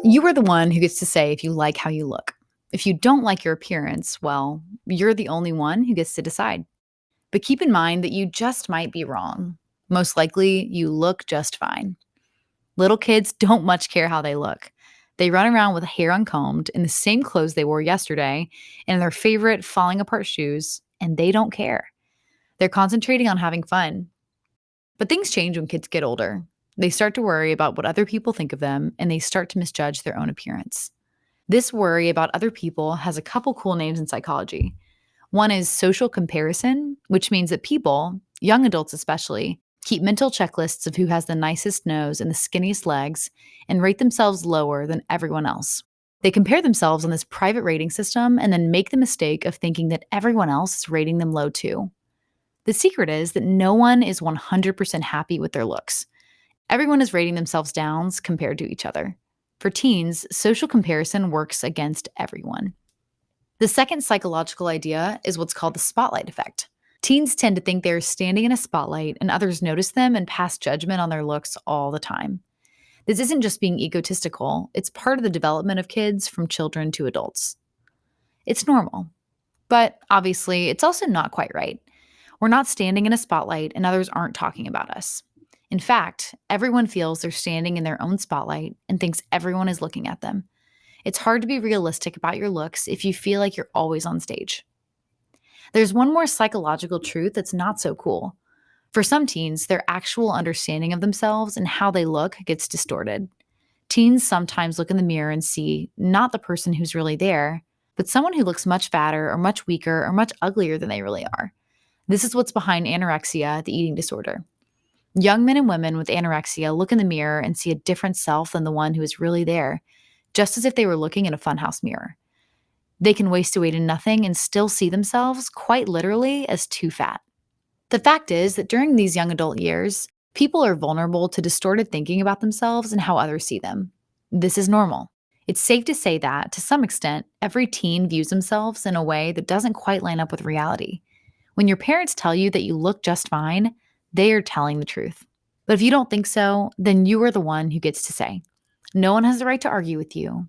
You are the one who gets to say if you like how you look. If you don't like your appearance, well, you're the only one who gets to decide. But keep in mind that you just might be wrong. Most likely, you look just fine. Little kids don't much care how they look. They run around with hair uncombed in the same clothes they wore yesterday and in their favorite falling apart shoes, and they don't care. They're concentrating on having fun. But things change when kids get older. They start to worry about what other people think of them, and they start to misjudge their own appearance. This worry about other people has a couple cool names in psychology. One is social comparison, which means that people, young adults especially, keep mental checklists of who has the nicest nose and the skinniest legs and rate themselves lower than everyone else. They compare themselves on this private rating system and then make the mistake of thinking that everyone else is rating them low too. The secret is that no one is 100% happy with their looks. Everyone is rating themselves downs compared to each other. For teens, social comparison works against everyone. The second psychological idea is what's called the spotlight effect. Teens tend to think they're standing in a spotlight and others notice them and pass judgment on their looks all the time. This isn't just being egotistical, it's part of the development of kids from children to adults. It's normal, but obviously, it's also not quite right. We're not standing in a spotlight and others aren't talking about us. In fact, everyone feels they're standing in their own spotlight and thinks everyone is looking at them. It's hard to be realistic about your looks if you feel like you're always on stage. There's one more psychological truth that's not so cool. For some teens, their actual understanding of themselves and how they look gets distorted. Teens sometimes look in the mirror and see not the person who's really there, but someone who looks much fatter or much weaker or much uglier than they really are. This is what's behind anorexia, the eating disorder. Young men and women with anorexia look in the mirror and see a different self than the one who is really there, just as if they were looking in a funhouse mirror. They can waste away to nothing and still see themselves, quite literally, as too fat. The fact is that during these young adult years, people are vulnerable to distorted thinking about themselves and how others see them. This is normal. It's safe to say that, to some extent, every teen views themselves in a way that doesn't quite line up with reality. When your parents tell you that you look just fine, they are telling the truth. But if you don't think so, then you are the one who gets to say. No one has the right to argue with you.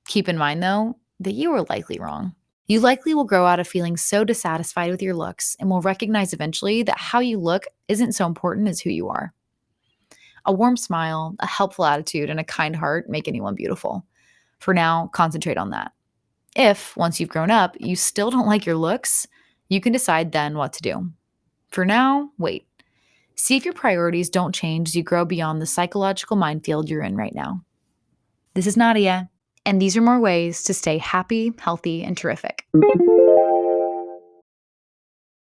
Keep in mind, though, that you are likely wrong. You likely will grow out of feeling so dissatisfied with your looks and will recognize eventually that how you look isn't so important as who you are. A warm smile, a helpful attitude, and a kind heart make anyone beautiful. For now, concentrate on that. If, once you've grown up, you still don't like your looks, you can decide then what to do. For now, wait. See if your priorities don't change as you grow beyond the psychological minefield you're in right now. This is Nadia, and these are more ways to stay happy, healthy, and terrific.